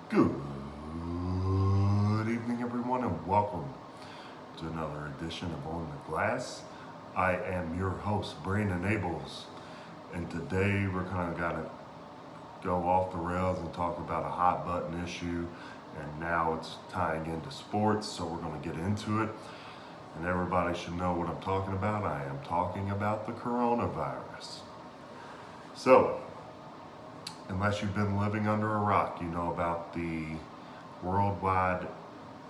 Good evening, everyone, and welcome to another edition of On the Glass. I am your host, Brandon Abels, and today we're kind of gonna go off the rails and talk about a hot button issue, and now it's tying into sports, so we're gonna get into it. And everybody should know what I'm talking about. I am talking about the coronavirus. So, unless you've been living under a rock, you know about the worldwide,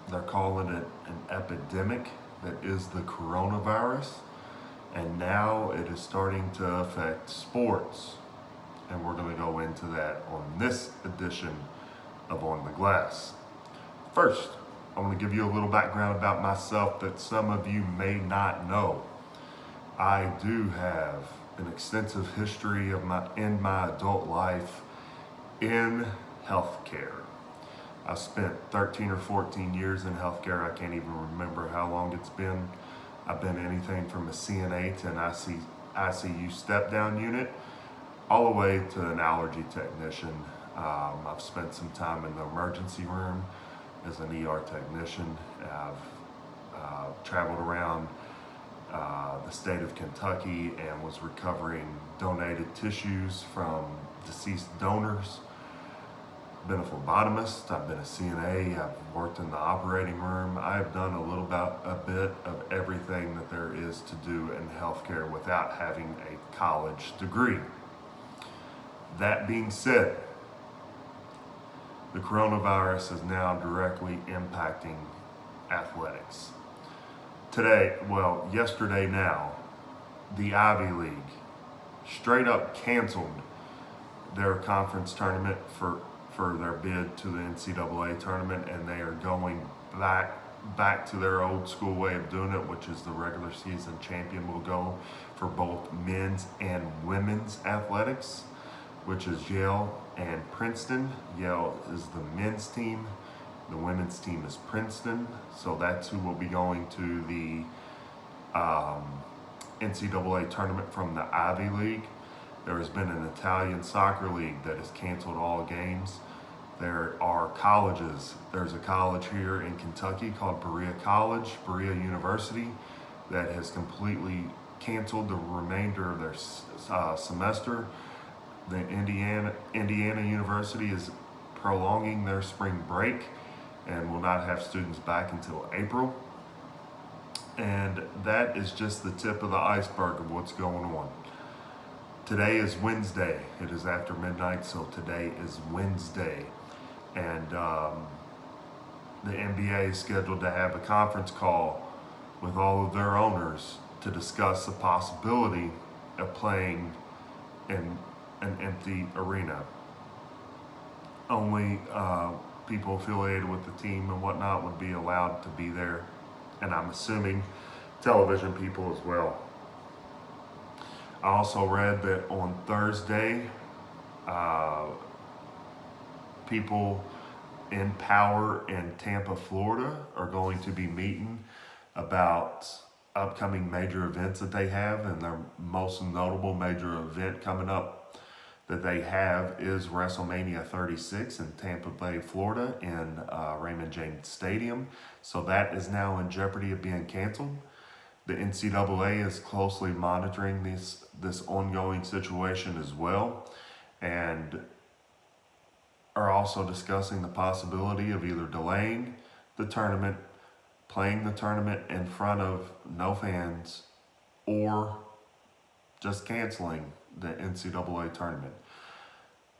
they're calling it an epidemic that is the coronavirus. And now it is starting to affect sports. And we're going to go into that on this edition of On the Glass. First, I want to give you a little background about myself that some of you may not know. I do have an extensive history in my adult life in healthcare. I spent 13 or 14 years in healthcare. I can't even remember how long it's been. I've been anything from a CNA to an ICU step-down unit, all the way to an allergy technician. I've spent some time in the emergency room as an ER technician. I've traveled around the state of Kentucky and was recovering donated tissues from deceased donors. Been a phlebotomist, I've been a CNA, I've worked in the operating room. I've done a bit of everything that there is to do in healthcare without having a college degree. That being said, the coronavirus is now directly impacting athletics. Yesterday now, the Ivy League straight up canceled their conference tournament for their bid to the NCAA tournament, and they are going back to their old school way of doing it, which is the regular season champion will go for both men's and women's athletics, which is Yale and Princeton. Yale is the men's team, the women's team is Princeton, so that's who will be going to the NCAA tournament from the Ivy League. There has been an Italian soccer league that has canceled all games. There are colleges. There's a college here in Kentucky called Berea College, Berea University, that has completely canceled the remainder of their semester. The Indiana University is prolonging their spring break and will not have students back until April. And that is just the tip of the iceberg of what's going on. Today is Wednesday. It is after midnight, so today is Wednesday. And the NBA is scheduled to have a conference call with all of their owners to discuss the possibility of playing in an empty arena. Only people affiliated with the team and whatnot would be allowed to be there. And I'm assuming television people as well. I also read that on Thursday, people in power in Tampa, Florida are going to be meeting about upcoming major events that they have, and their most notable major event coming up that they have is WrestleMania 36 in Tampa Bay, Florida in Raymond James Stadium. So that is now in jeopardy of being canceled. The NCAA is closely monitoring this ongoing situation as well, and are also discussing the possibility of either delaying the tournament, playing the tournament in front of no fans, or just canceling the NCAA tournament.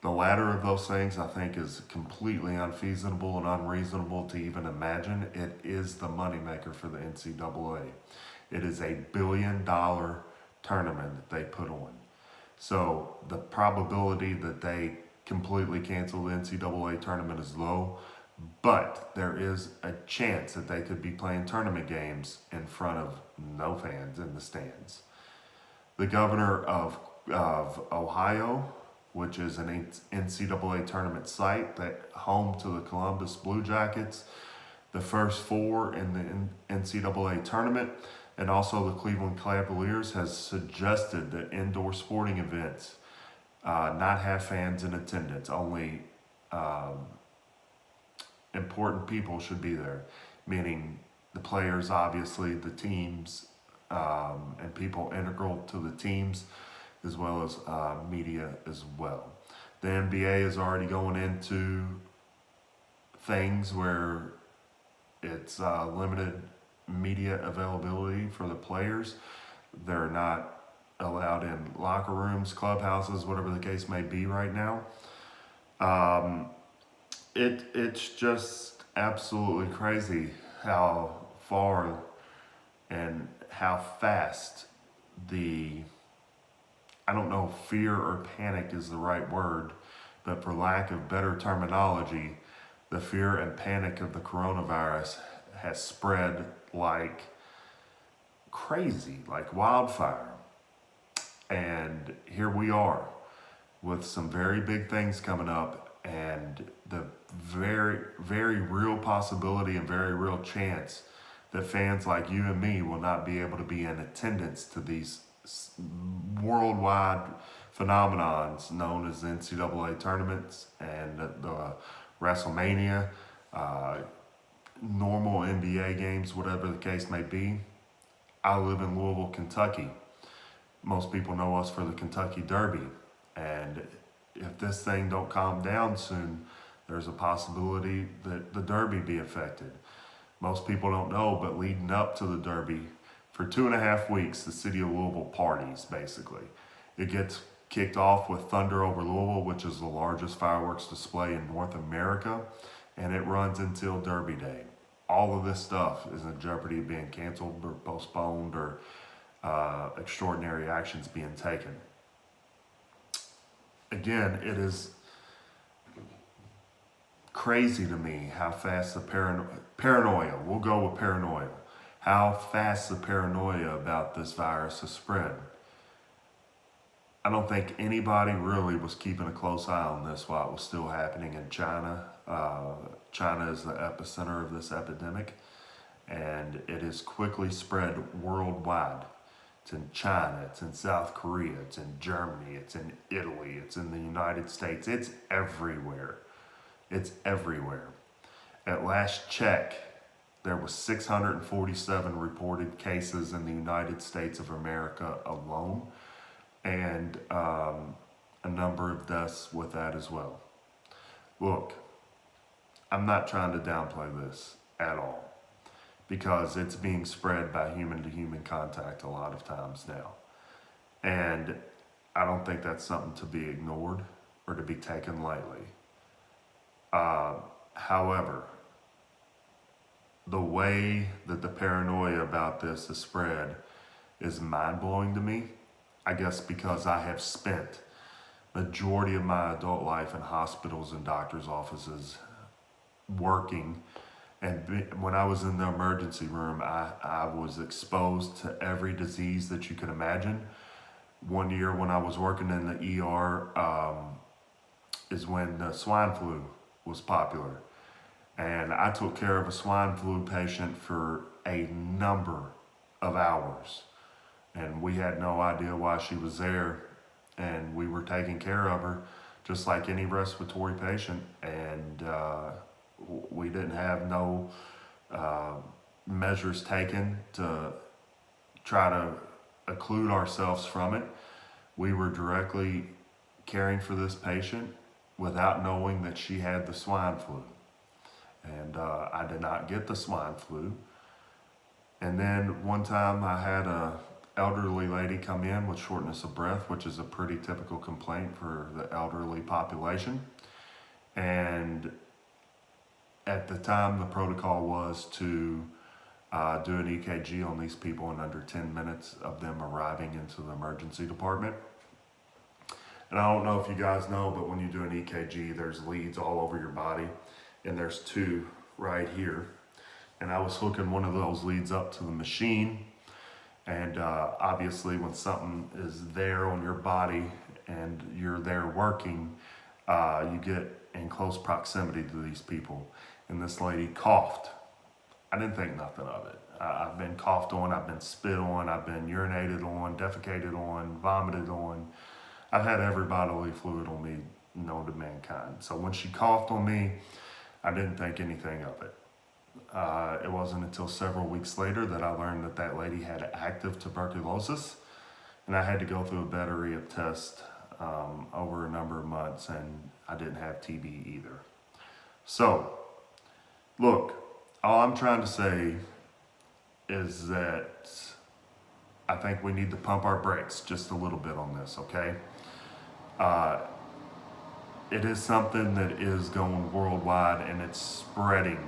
The latter of those things I think is completely unfeasible and unreasonable to even imagine. It is the moneymaker for the NCAA. It is $1 billion tournament that they put on. So the probability that they completely cancel the NCAA tournament is low, but there is a chance that they could be playing tournament games in front of no fans in the stands. The governor of Ohio, which is an NCAA tournament site that home to the Columbus Blue Jackets, the first four in the NCAA tournament, and also the Cleveland Cavaliers, has suggested that indoor sporting events not have fans in attendance, only important people should be there, meaning the players, obviously, the teams, and people integral to the teams, as well as media as well. The NBA is already going into things where it's limited media availability for the players. They're not allowed in locker rooms, clubhouses, whatever the case may be right now. It's just absolutely crazy how far and how fast the, I don't know if fear or panic is the right word, but for lack of better terminology, the fear and panic of the coronavirus has spread like crazy, like wildfire. And here we are with some very big things coming up, and the very, very real possibility and very real chance that fans like you and me will not be able to be in attendance to these worldwide phenomenons known as NCAA tournaments and the WrestleMania, normal NBA games, whatever the case may be. I live in Louisville, Kentucky. Most people know us for the Kentucky Derby. And if this thing don't calm down soon, there's a possibility that the Derby be affected. Most people don't know, but leading up to the Derby, for 2.5 weeks, the city of Louisville parties, basically. It gets kicked off with Thunder over Louisville, which is the largest fireworks display in North America, and it runs until Derby Day. All of this stuff is in jeopardy of being canceled or postponed or extraordinary actions being taken. Again, it is crazy to me how fast the paranoia, we'll go with paranoia, how fast the paranoia about this virus has spread. I don't think anybody really was keeping a close eye on this while it was still happening in China. China is the epicenter of this epidemic, and it has quickly spread worldwide. It's in China, it's in South Korea, it's in Germany, it's in Italy, it's in the United States. It's everywhere. It's everywhere. At last check, there was 647 reported cases in the United States of America alone, and a number of deaths with that as well. Look, I'm not trying to downplay this at all, because it's being spread by human-to-human contact a lot of times now. And I don't think that's something to be ignored or to be taken lightly. However, the way that the paranoia about this is spread is mind-blowing to me. I guess because I have spent majority of my adult life in hospitals and doctors' offices working. And when I was in the emergency room, I was exposed to every disease that you could imagine. One year when I was working in the ER is when the swine flu was popular. And I took care of a swine flu patient for a number of hours. And we had no idea why she was there. And we were taking care of her just like any respiratory patient. And we didn't have no measures taken to try to occlude ourselves from it. We were directly caring for this patient without knowing that she had the swine flu. And I did not get the swine flu. And then one time I had a elderly lady come in with shortness of breath, which is a pretty typical complaint for the elderly population. And at the time, the protocol was to do an EKG on these people in under 10 minutes of them arriving into the emergency department. And I don't know if you guys know, but when you do an EKG, there's leads all over your body, and there's two right here. And I was hooking one of those leads up to the machine. And obviously when something is there on your body and you're there working, you get in close proximity to these people. And this lady coughed. I didn't think nothing of it. I've been coughed on, I've been spit on, I've been urinated on, defecated on, vomited on. I've had every bodily fluid on me known to mankind. So when she coughed on me, I didn't think anything of it. It wasn't until several weeks later that I learned that that lady had active tuberculosis, and I had to go through a battery of tests over a number of months, and I didn't have TB either. So, look, all I'm trying to say is that I think we need to pump our brakes just a little bit on this, okay? Uh, it is something that is going worldwide, and it's spreading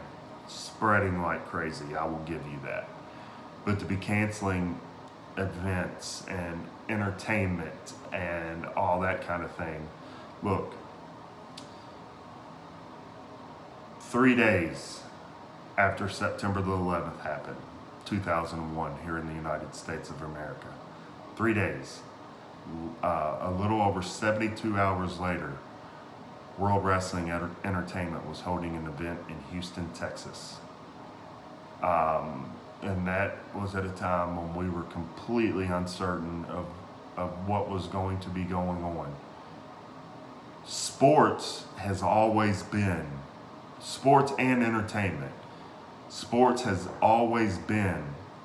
like crazy. I will give you that. But to be canceling events and entertainment and all that kind of thing, look, 3 days after September the 11th happened, 2001, here in the United States of America, 3 days, a little over 72 hours later, World Wrestling Entertainment was holding an event in Houston, Texas. And that was at a time when we were completely uncertain of what was going to be going on. Sports has always been, sports and entertainment, sports has always been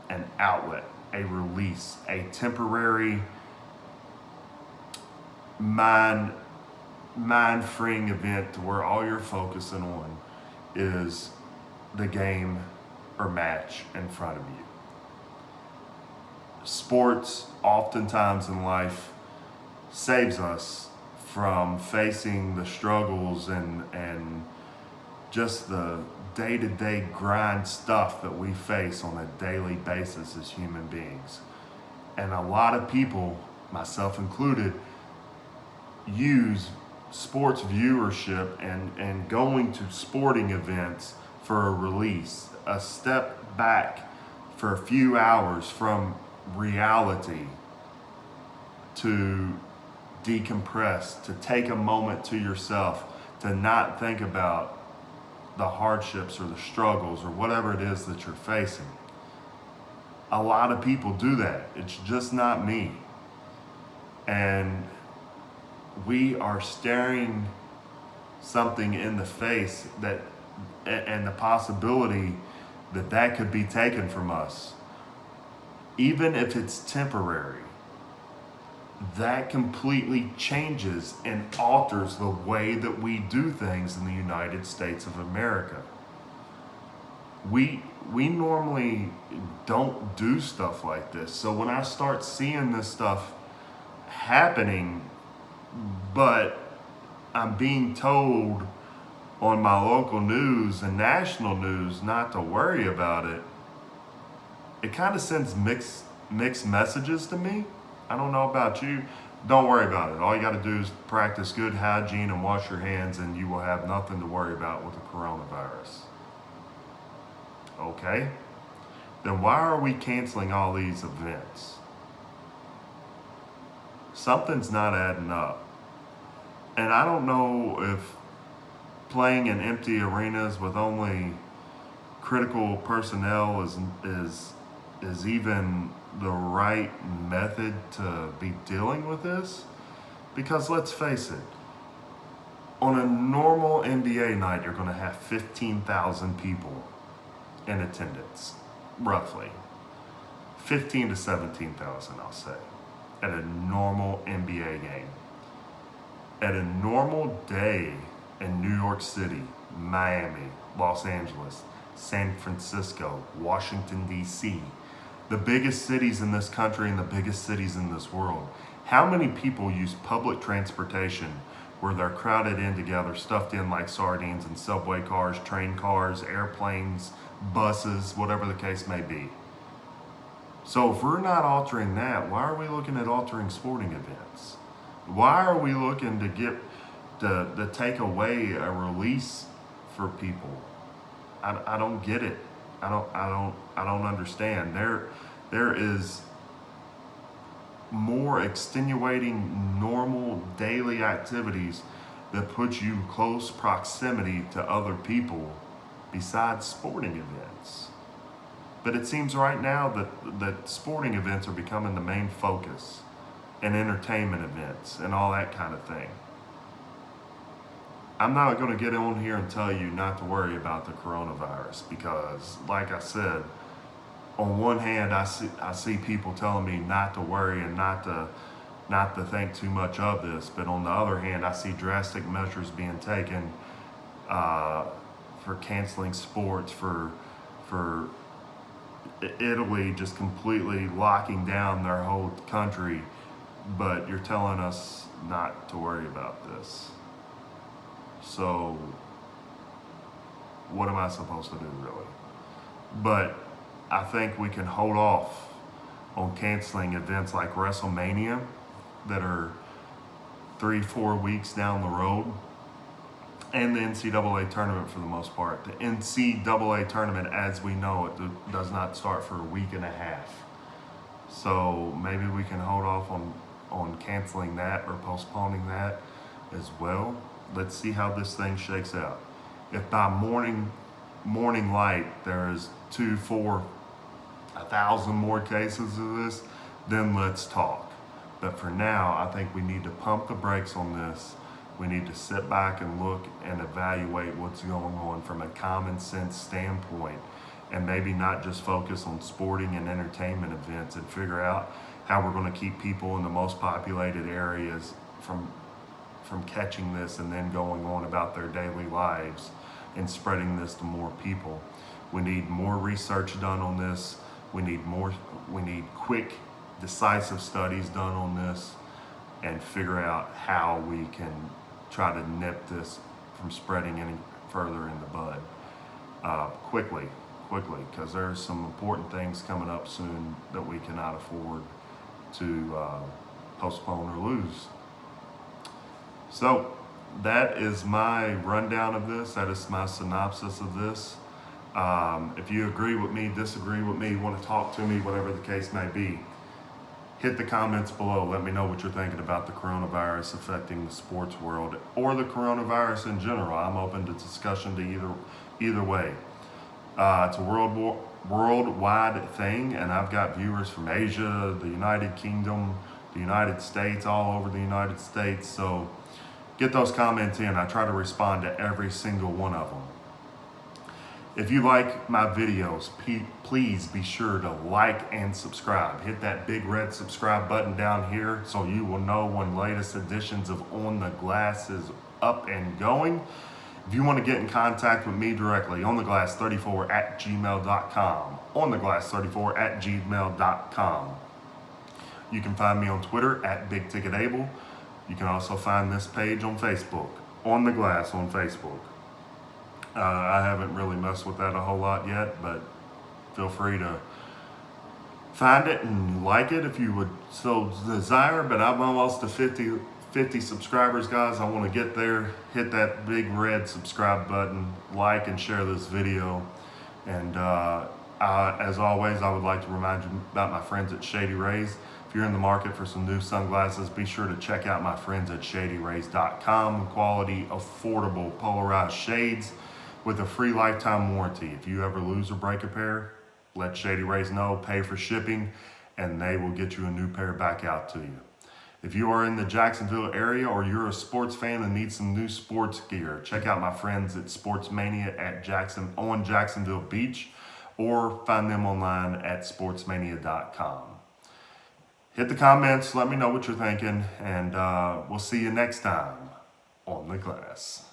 an outlet, a release, a temporary mind-freeing event where all you're focusing on is the game or match in front of you. Sports, oftentimes in life, saves us from facing the struggles and just the day-to-day grind stuff that we face on a daily basis as human beings. And a lot of people, myself included, use sports viewership and going to sporting events for a release, a step back for a few hours from reality, to decompress, to take a moment to yourself, to not think about the hardships or the struggles or whatever it is that you're facing. A lot of people do that. It's just not me. And we are staring something in the face that, and the possibility that that could be taken from us. Even if it's temporary, that completely changes and alters the way that we do things in the United States of America. We normally don't do stuff like this. So when I start seeing this stuff happening, but I'm being told on my local news and national news not to worry about it, it kind of sends mixed messages to me. I don't know about you. Don't worry about it. All you got to do is practice good hygiene and wash your hands, and you will have nothing to worry about with the coronavirus. Okay? Then why are we canceling all these events? Something's not adding up. And I don't know if playing in empty arenas with only critical personnel is even the right method to be dealing with this. Because let's face it, on a normal NBA night, you're going to have 15,000 people in attendance, roughly. 15 to 17,000, I'll say, at a normal NBA game. At a normal day in New York City, Miami, Los Angeles, San Francisco, Washington, D.C., the biggest cities in this country and the biggest cities in this world, how many people use public transportation where they're crowded in together, stuffed in like sardines in subway cars, train cars, airplanes, buses, whatever the case may be? So if we're not altering that, why are we looking at altering sporting events? Why are we looking to get to take away a release for people? I don't get it. I don't understand. There is more extenuating normal daily activities that put you close proximity to other people besides sporting events. But it seems right now that sporting events are becoming the main focus, and entertainment events and all that kind of thing. I'm not going to get on here and tell you not to worry about the coronavirus because, like I said, on one hand, I see people telling me not to worry and not to think too much of this, but on the other hand, I see drastic measures being taken uh, for canceling sports, for Italy just completely locking down their whole country. But you're telling us not to worry about this. So what am I supposed to do, really? But I think we can hold off on canceling events like WrestleMania that are 3-4 weeks down the road, and the NCAA tournament for the most part. The NCAA tournament, as we know it, does not start for a week and a half. So maybe we can hold off on canceling that or postponing that as well. Let's see how this thing shakes out. If by morning light there's 2, 4, 1,000 more cases of this, then let's talk. But for now, I think we need to pump the brakes on this. We need to sit back and look and evaluate what's going on from a common sense standpoint, and maybe not just focus on sporting and entertainment events, and figure out how we're going to keep people in the most populated areas from catching this and then going on about their daily lives and spreading this to more people. We need more research done on this. We need quick, decisive studies done on this, and figure out how we can try to nip this from spreading any further in the bud quickly, because there's some important things coming up soon that we cannot afford to postpone or lose. So that is my rundown of this. That is my synopsis of this. If you agree with me, disagree with me, want to talk to me, whatever the case may be, hit the comments below. Let me know what you're thinking about the coronavirus affecting the sports world or the coronavirus in general. I'm open to discussion to either way. It's a worldwide thing, and I've got viewers from Asia, the United Kingdom, the United States, all over the United States. So get those comments in. I try to respond to every single one of them. If you like my videos, please be sure to like and subscribe. Hit that big red subscribe button down here so you will know when latest editions of On the Glass is up and going. If you want to get in contact with me directly, ontheglass34@gmail.com. ontheglass34@gmail.com. You can find me on Twitter @BigTicketAble. You can also find this page on Facebook, On the Glass on Facebook. I haven't really messed with that a whole lot yet, but feel free to find it and like it if you would so desire. But I'm almost to 50 subscribers, guys. I want to get there. Hit that big red subscribe button, like and share this video. And as always, I would like to remind you about my friends at Shady Rays. If you're in the market for some new sunglasses, be sure to check out my friends at ShadyRays.com. Quality, affordable, polarized shades with a free lifetime warranty. If you ever lose or break a pair, let Shady Rays know, pay for shipping, and they will get you a new pair back out to you. If you are in the Jacksonville area or you're a sports fan and need some new sports gear, check out my friends at Sportsmania on Jacksonville Beach, or find them online at sportsmania.com. Hit the comments, let me know what you're thinking, and we'll see you next time on the glass.